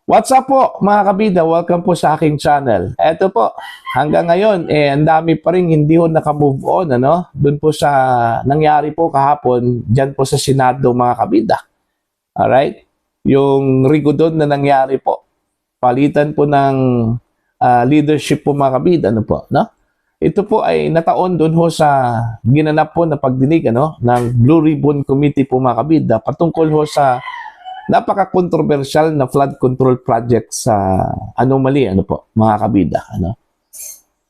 What's up po mga kabida? Welcome po sa aking channel. Eto po, hanggang ngayon, ang dami pa rin hindi ho naka-move on, ano? Doon po sa nangyari po kahapon, dyan po sa Senado mga kabida. Alright? Yung rigodon na nangyari po. Palitan po ng leadership po mga kabida, ano po, no? Ito po ay nataon doon ho sa ginanap po na pagdinig, ano, ng Blue Ribbon Committee po mga kabida, patungkol ho sa napaka-controversial na flood control project sa anomaly, ano po, mga kabida, ano.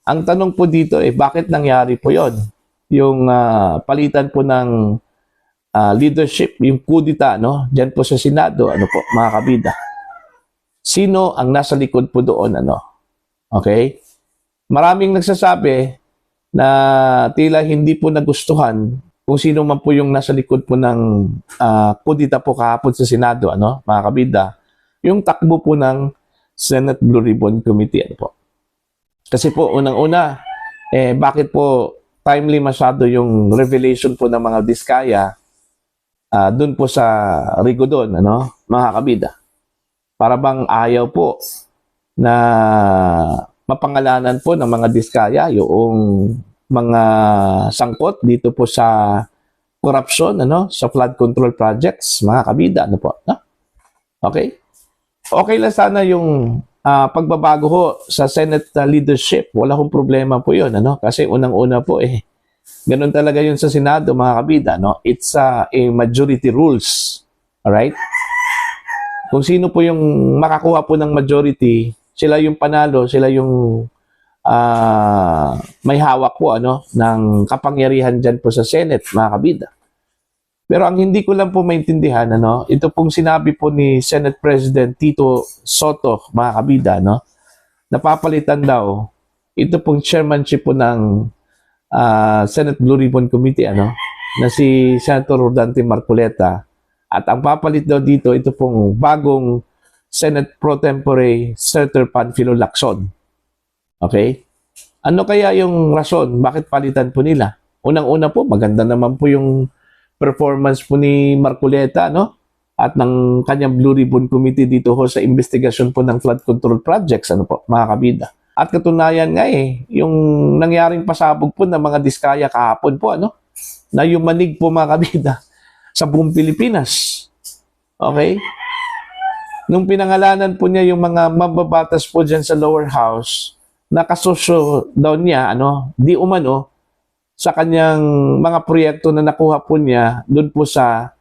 Ang tanong po dito bakit nangyari po 'yon? Yung palitan po ng leadership, yung kudita, no, diyan po sa Senado, ano po, mga kabida. Sino ang nasa likod po doon, ano? Okay? Maraming nagsasabi na tila hindi po nagustuhan kung sino man po yung nasa likod po ng kudita po kahapon sa Senado, ano, mga kabida, yung takbo po ng Senate Blue Ribbon Committee, ano po. Kasi po, unang-una, bakit po timely masyado yung revelation po ng mga diskaya dun po sa rigodon, ano, mga kabida. Para bang ayaw po na mapangalanan po ng mga diskaya yung mga sangkot dito po sa corruption, ano, sa flood control projects, mga kabida, ano po, no? Okay? Okay lang sana yung pagbabago ho sa Senate leadership. Wala hong problema po yun, ano? Kasi unang-una po, ganun talaga yun sa Senado, mga kabida, no? It's a majority rules. Alright? Kung sino po yung makakuha po ng majority, sila yung panalo, sila yung may hawak po, ano, ng kapangyarihan dyan po sa Senate, mga kabida. Pero ang hindi ko lang po maintindihan, ano, ito pong sinabi po ni Senate President Tito Soto, mga kabida, no, napapalitan daw ito pong chairmanship po ng Senate Blue Ribbon Committee, ano, na si Senator Rodante Marcoleta, at ang papalit daw dito ito pong bagong Senate Pro Tempore Senator Panfilo Lacson. Okay? Ano kaya yung rason? Bakit palitan po nila? Unang-una po, maganda naman po yung performance po ni Marcoleta, no? At ng kanyang Blue Ribbon Committee dito ho sa investigasyon po ng flood control projects, ano po, mga kabida. At katunayan nga yung nangyaring pasabog po ng mga diskaya kahapon po, ano? Na yung manig po, mga kabida, sa buong Pilipinas. Okay? Nung pinangalanan po niya yung mga mababatas po dyan sa lower house, nakasosyo daw niya, ano, di umano, sa kanyang mga proyekto na nakuha po niya doon po sa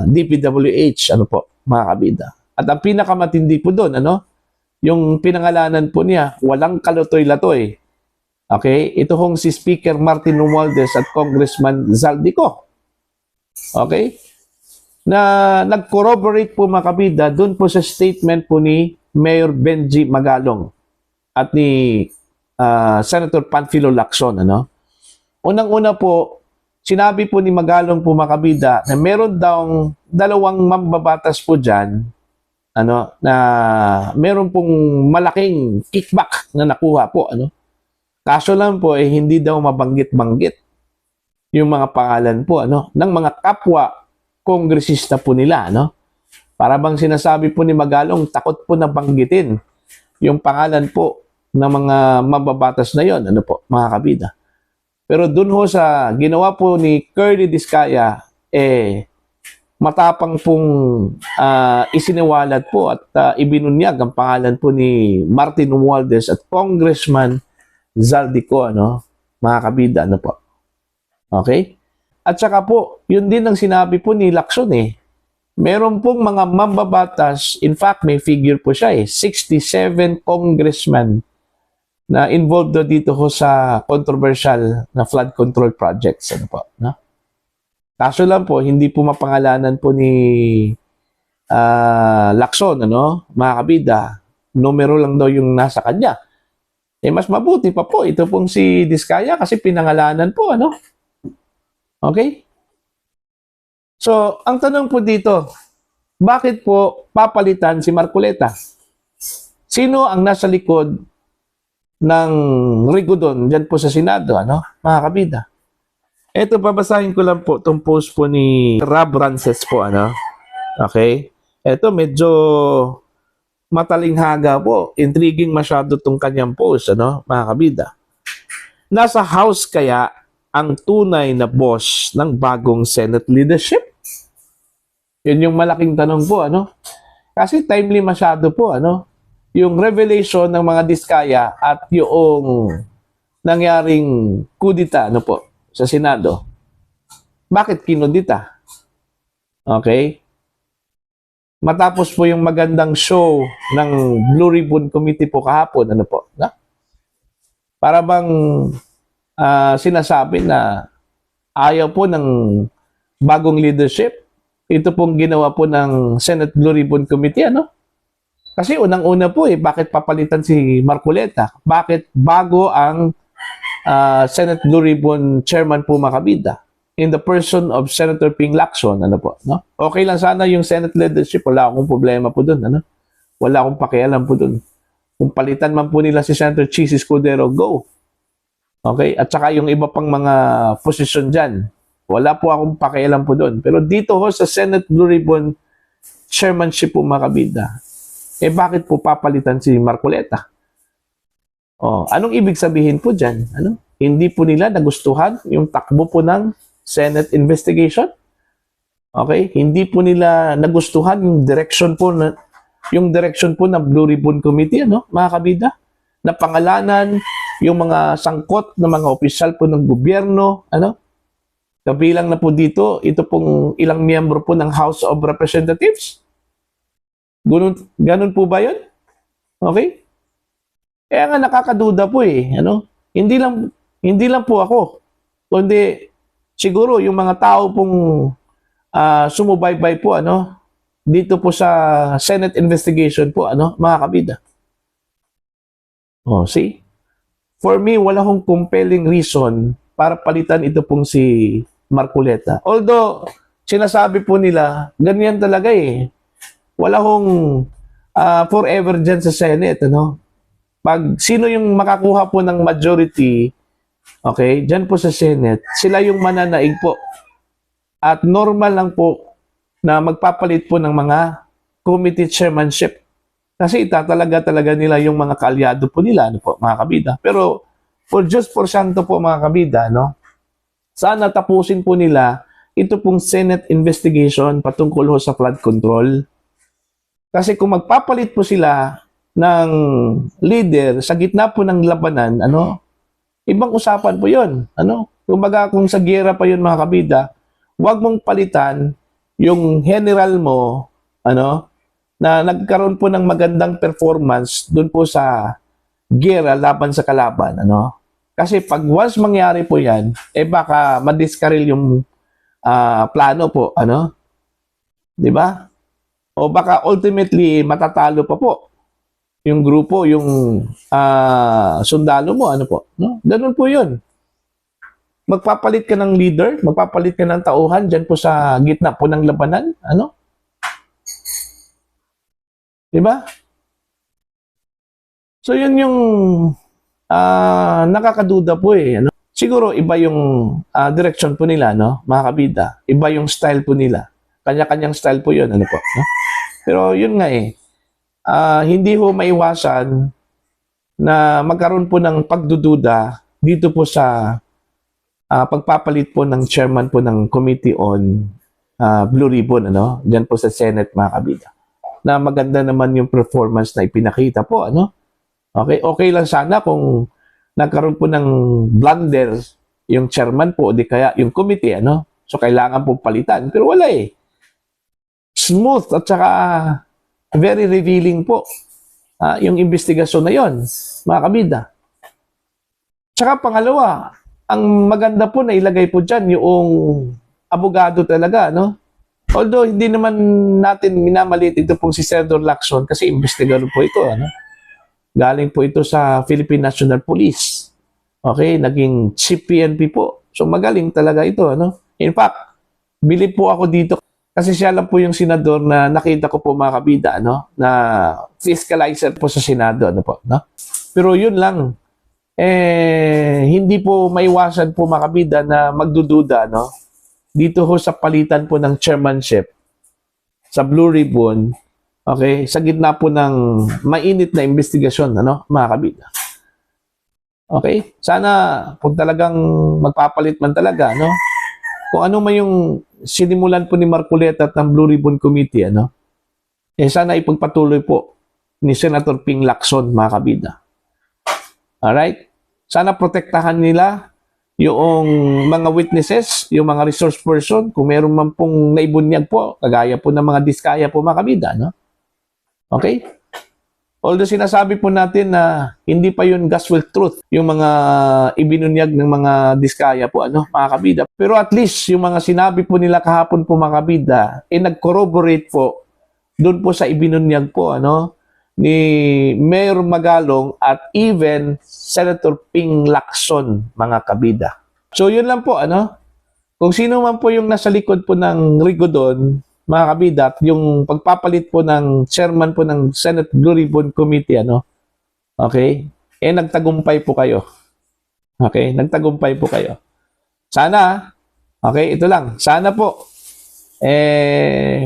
DPWH, ano po, mga kabida. At ang pinakamatindi po doon, ano, yung pinangalanan po niya, walang kalatoy-latoy. Okay? Ito hong si Speaker Martin Romualdez at Congressman Zaldico. Okay? Na nag-corroborate po, mga kabida, doon po sa statement po ni Mayor Benji Magalong at ni Senator Panfilo Lacson, ano? Unang-una po, sinabi po ni Magalong po, mga kabida, na meron daw dalawang mambabatas po dyan, ano, na meron pong malaking kickback na nakuha po, ano? Kaso lang po, hindi daw mabanggit-banggit yung mga pangalan po, ano, ng mga kapwa kongresista po nila, no? Para bang sinasabi po ni Magalong, takot po na banggitin yung pangalan po ng mga mababatas na yon, ano po, mga kabida. Pero dun ho sa ginawa po ni Curly Diskaya, matapang pong isiniwalat po at ibinunyag ang pangalan po ni Martin Romualdez at Congressman Zaldico, ano, mga kabida, ano po. Okay? At saka po, yun din ang sinabi po ni Lacson, meron pong mga mambabatas, in fact, may figure po siya 67 congressmen na involved dito ho sa controversial na flood control projects, ano po, no? Kaso lang po, hindi po mapangalanan po ni Lacson, ano, mga kabida, numero lang daw yung nasa kanya. Mas mabuti pa po, ito pong si Diskaya kasi pinangalanan po, ano? Okay? So, ang tanong po dito, bakit po papalitan si Marcoleta? Sino ang nasa likod ng rigodon dyan po sa Senado, ano, mga kabida? Ito, babasahin ko lang po itong post po ni Rob Rances po, ano? Okay? Eto, medyo matalinghaga po. Intriguing masyado tong kanyang post, ano, mga kabida. Nasa House kaya ang tunay na boss ng bagong Senate leadership? Yun yung malaking tanong po, ano? Kasi timely masyado po, ano? Yung revelation ng mga diskaya at yung nangyaring kudita, ano po, sa Senado. Bakit kinudita? Okay? Matapos po yung magandang show ng Blue Ribbon Committee po kahapon, ano po, na? Para bang sinasabi na ayaw po ng bagong leadership. Ito pong ginawa po ng Senate Blue Ribbon Committee, ano? Kasi unang-una po bakit papalitan si Marcoleta? Bakit bago ang Senate Blue Ribbon Chairman po makabida? In the person of Senator Ping Lacson, ano po, no? Okay lang sana yung Senate leadership, wala akong problema po doon, ano? Wala akong pakialam po doon. Kung palitan man po nila si Senator Chis Escudero, go. Okay? At saka yung iba pang mga posisyon dyan, wala po akong pakialam po doon. Pero dito ho sa Senate Blue Ribbon Chairmanship po makabida, bakit po papalitan si Marcoleta? Anong ibig sabihin po dyan? Ano? Hindi po nila nagustuhan yung takbo po ng Senate investigation? Okay? Hindi po nila nagustuhan yung direction po ng Blue Ribbon Committee, ano, mga kabida? Na pangalanan yung mga sangkot ng mga opisyal po ng gobyerno, ano? Kabilang na po dito, ito pong ilang miyembro po ng House of Representatives. Ganun po ba yun? Okay? Kaya nga nakakaduda po ano? Hindi lang po ako, kundi siguro yung mga tao pong sumubaybay po, ano, dito po sa Senate investigation po, ano, mga kabida. See? For me, wala hong compelling reason para palitan ito pong si Marcoleta. Although, sinasabi po nila, ganyan talaga Wala hong forever dyan sa Senate, ano? Pag sino yung makakuha po ng majority, okay, dyan po sa Senate, sila yung mananaig po. At normal lang po na magpapalit po ng mga committee chairmanship. Kasi talaga nila yung mga kaalyado po nila, ano po, mga kabida. Pero just for santo po, mga kabida, no? Sana tapusin po nila ito pong Senate investigation patungkol ho sa flood control. Kasi kung magpapalit po sila ng leader sa gitna po ng labanan, ano, ibang usapan po yun. Ano? Kumbaga kung sa giyera pa yun, mga kabida, huwag mong palitan yung general mo, ano, na nagkaroon po ng magandang performance doon po sa giyera laban sa kalaban, ano. Kasi pag once mangyari po yan, baka madiskaril yung plano po, ano. Di ba? O baka ultimately matatalo pa po yung grupo, yung sundalo mo, ano po, no? Ganun po yun. Magpapalit ka ng leader, magpapalit ka ng tauhan dyan po sa gitna po ng labanan, ano? Diba? So yun yung nakakaduda po ano? Siguro iba yung direction po nila, no? Mga kabida. Iba yung style po nila. Kanya-kanyang style po yun, ano po, no? Pero yun nga hindi ho maiwasan na magkaroon po ng pagdududa dito po sa pagpapalit po ng chairman po ng Committee on Blue Ribbon, ano? Diyan po sa Senate, mga kabida. Na maganda naman yung performance na ipinakita po, ano? Okay lang sana kung nagkaroon po ng blunder yung chairman po o di kaya yung committee, ano? So kailangan po palitan. Pero wala Smooth at saka very revealing po yung investigasyon na yon, mga kabida. Tsaka pangalawa, ang maganda po na ilagay po dyan yung abogado talaga, no? Although hindi naman natin minamalit ito pong si Senator Lacson kasi investigador po ito, ano? Galing po ito sa Philippine National Police. Okay, naging chief PNP po. So magaling talaga ito, ano? In fact, bilib po ako dito kasi siya lang po yung senador na nakita ko po, mga kabida, ano, na fiscalizer po sa Senado, ano po, no? Pero yun lang, hindi po maiwasan po, mga kabida, na magdududa, no? Dito ho sa palitan po ng chairmanship sa Blue Ribbon, okay, sa gitna po ng mainit na investigasyon, ano, mga kabida. Okay? Sana kung talagang magpapalit man talaga, no? Kung ano man yung sinimulan po ni Marcoleta at ng Blue Ribbon Committee, ano? Sana ipagpatuloy po ni Senator Ping Lacson, mga kabida. Alright? Sana protektahan nila yung mga witnesses, yung mga resource person, kung meron man pong naibunyag po, kagaya po ng mga diskaya po, mga kabida, no? Okay? Although sinasabi po natin na hindi pa yun gospel truth, yung mga ibinunyag ng mga diskaya po, ano, mga kabida. Pero at least, yung mga sinabi po nila kahapon po, mga kabida, nag-corroborate po doon po sa ibinunyag po, ano, ni Mayor Magalong at even Senator Ping Lacson, mga kabida. So, yun lang po, ano. Kung sino man po yung nasa likod po ng Rigodon, mga kabida, yung pagpapalit po ng chairman po ng Senate Blue Ribbon Committee, ano, okay, nagtagumpay po kayo. Okay, nagtagumpay po kayo. Sana, okay, ito lang, sana po,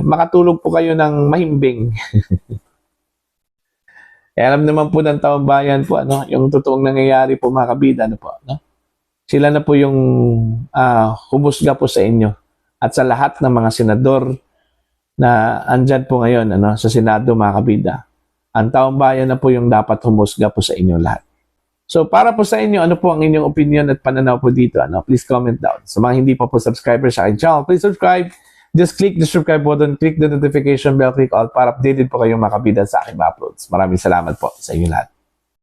makatulog po kayo ng mahimbing. Alam naman po ng taong bayan po, ano, yung totoong nangyayari po, mga kabida, ano po, no? Sila na po yung humusga po sa inyo at sa lahat ng mga senador na andyan po ngayon, ano, sa Senado, mga kabida. Ang taong bayan na po yung dapat humusga po sa inyo lahat. So, para po sa inyo, ano po ang inyong opinion at pananaw po dito? Ano? Please comment down. Sa mga hindi pa po subscriber sa aking channel, please subscribe. Just click the subscribe button, click the notification bell, click all para updated po kayong mga kabida sa aking uploads. Maraming salamat po sa inyo lahat.